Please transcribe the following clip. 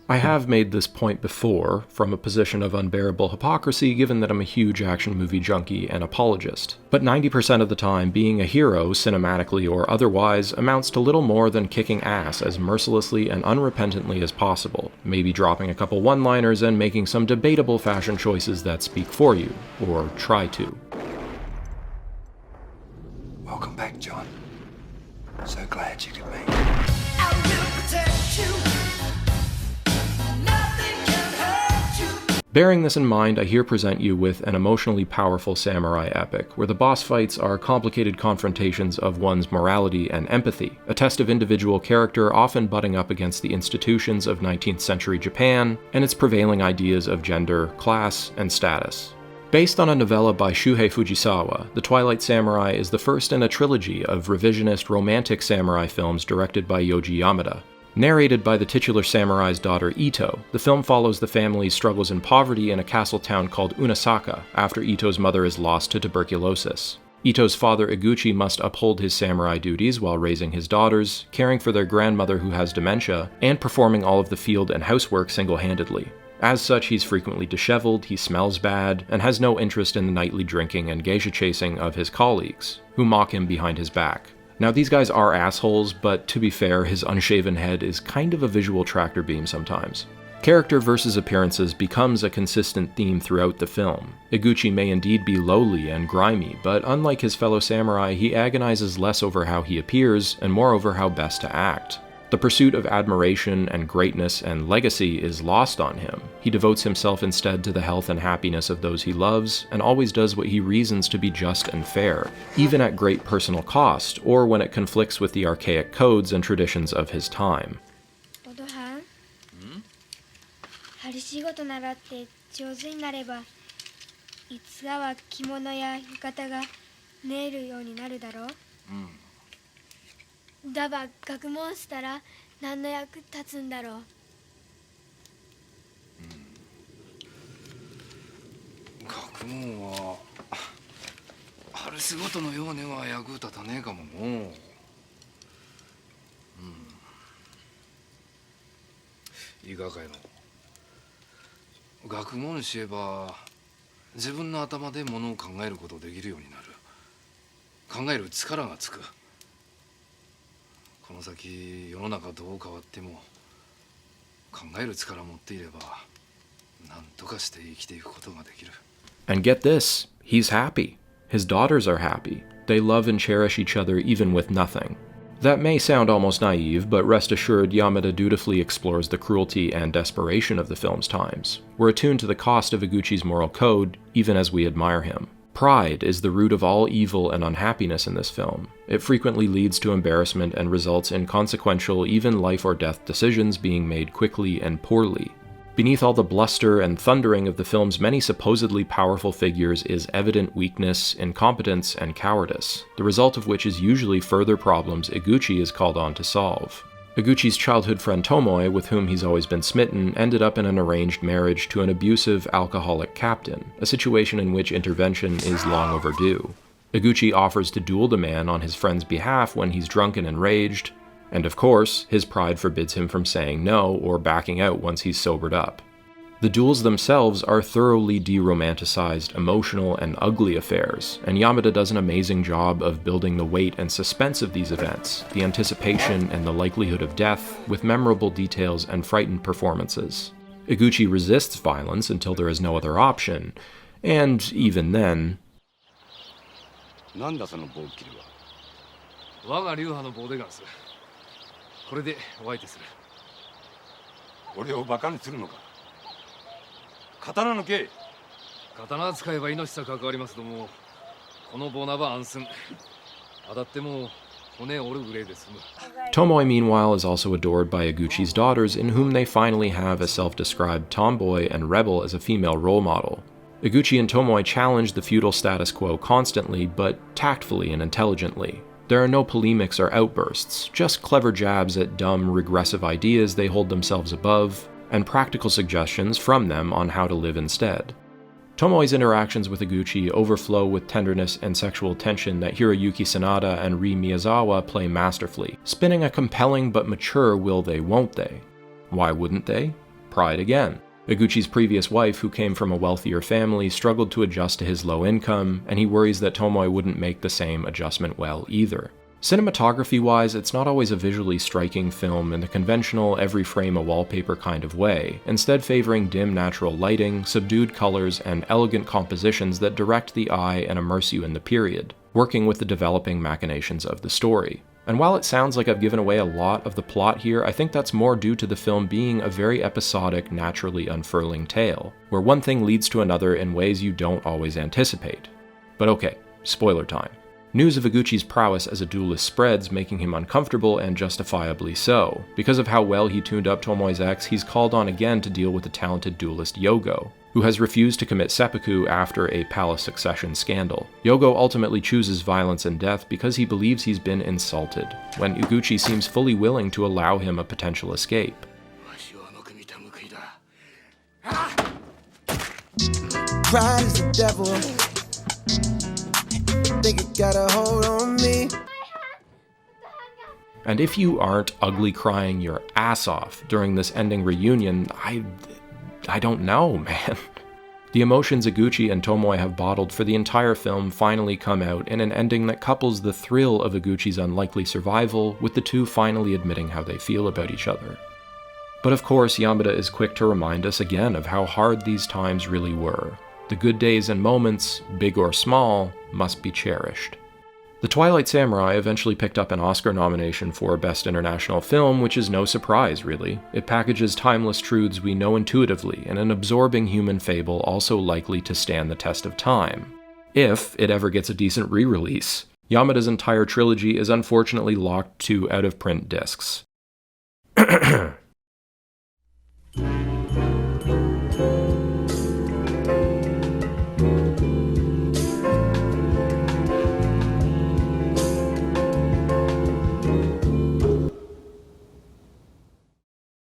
I have made this point before, from a position of unbearable hypocrisy given that I'm a huge action movie junkie and apologist. But 90% of the time, being a hero, cinematically or otherwise, amounts to little more than kicking ass as mercilessly and unrepentantly as possible, maybe dropping a couple one-liners and making some debatable fashion choices that speak for you, or try to. Welcome back, John. So glad you could make it. I will protect you. Bearing this in mind, I here present you with an emotionally powerful samurai epic, where the boss fights are complicated confrontations of one's morality and empathy, a test of individual character often butting up against the institutions of 19th century Japan and its prevailing ideas of gender, class, and status. Based on a novella by Shuhei Fujisawa, The Twilight Samurai is the first in a trilogy of revisionist romantic samurai films directed by Yôji Yamada. Narrated by the titular samurai's daughter Ito, the film follows the family's struggles in poverty in a castle town called Unasaka after Ito's mother is lost to tuberculosis. Ito's father Iguchi must uphold his samurai duties while raising his daughters, caring for their grandmother who has dementia, and performing all of the field and housework single-handedly. As such, he's frequently disheveled, he smells bad, and has no interest in the nightly drinking and geisha chasing of his colleagues, who mock him behind his back. Now, these guys are assholes, but to be fair, his unshaven head is kind of a visual tractor beam sometimes. Character versus appearances becomes a consistent theme throughout the film. Iguchi may indeed be lowly and grimy, but unlike his fellow samurai, he agonizes less over how he appears and more over how best to act. The pursuit of admiration and greatness and legacy is lost on him. He devotes himself instead to the health and happiness of those he loves, and always does what he reasons to be just and fair, even at great personal cost, or when it conflicts with the archaic codes and traditions of his time. Mm. だが学問したら何の役立つんだろう。学問はある仕事のようには役立たねえかもの。医学界の学問しえば自分の頭でものを考えることできるようになる。考える力がつく。この先世の中どう変わっても考える力を持っていれば何とかして生きていくことができる。And get this, he's happy. His daughters are happy. They love and cherish each other even with nothing. That may sound almost naive, but rest assured Yamada dutifully explores the cruelty and desperation of the film's times. We're attuned to the cost of Iguchi's moral code, even as we admire him. Pride is the root of all evil and unhappiness in this film. It frequently leads to embarrassment and results in consequential, even life or death decisions being made quickly and poorly. Beneath all the bluster and thundering of the film's many supposedly powerful figures is evident weakness, incompetence, and cowardice, the result of which is usually further problems Iguchi is called on to solve. Iguchi's childhood friend Tomoe, with whom he's always been smitten, ended up in an arranged marriage to an abusive, alcoholic captain, a situation in which intervention is long overdue. Iguchi offers to duel the man on his friend's behalf when he's drunk and enraged, and of course, his pride forbids him from saying no or backing out once he's sobered up. The duels themselves are thoroughly de-romanticized, emotional, and ugly affairs, and Yamada does an amazing job of building the weight and suspense of these events, the anticipation and the likelihood of death, with memorable details and frightened performances. Iguchi resists violence until there is no other option, and even then... なんだその棒切りは。我が流派の棒でガンス。これでお相手する。俺をバカにするのか。刀抜け。刀使えば命さ関わりますども、この棒なば安寸。当たっても Tomoe, meanwhile, is also adored by Iguchi's daughters, in whom they finally have a self-described tomboy and rebel as a female role model. Iguchi and Tomoe challenge the feudal status quo constantly, but tactfully and intelligently. There are no polemics or outbursts, just clever jabs at dumb, regressive ideas they hold themselves above, and practical suggestions from them on how to live instead. Tomoe's interactions with Iguchi overflow with tenderness and sexual tension that Hiroyuki Sanada and Rie Miyazawa play masterfully, spinning a compelling but mature will they won't they. Why wouldn't they? Pride again. Iguchi's previous wife, who came from a wealthier family, struggled to adjust to his low income, and he worries that Tomoe wouldn't make the same adjustment well either. Cinematography-wise, it's not always a visually striking film in the conventional every frame a wallpaper kind of way, instead favoring dim natural lighting, subdued colors, and elegant compositions that direct the eye and immerse you in the period, working with the developing machinations of the story. And while it sounds like I've given away a lot of the plot here, I think that's more due to the film being a very episodic, naturally unfurling tale, where one thing leads to another in ways you don't always anticipate. But okay, spoiler time. News of Iguchi's prowess as a duelist spreads, making him uncomfortable, and justifiably so. Because of how well he tuned up Tomoe's ex, he's called on again to deal with the talented duelist Yogo, who has refused to commit seppuku after a palace succession scandal. Yogo ultimately chooses violence and death because he believes he's been insulted, when Iguchi seems fully willing to allow him a potential escape. Pride is the devil. Think it got a hold on me. And if you aren't ugly crying your ass off during this ending reunion, I don't know, man. The emotions Iguchi and Tomoe have bottled for the entire film finally come out in an ending that couples the thrill of Iguchi's unlikely survival with the two finally admitting how they feel about each other. But of course, Yamada is quick to remind us again of how hard these times really were. The good days and moments, big or small, must be cherished. The Twilight Samurai eventually picked up an Oscar nomination for Best International Film, which is no surprise, really. It packages timeless truths we know intuitively in an absorbing human fable also likely to stand the test of time. If it ever gets a decent re-release. Yamada's entire trilogy is unfortunately locked to out-of-print discs.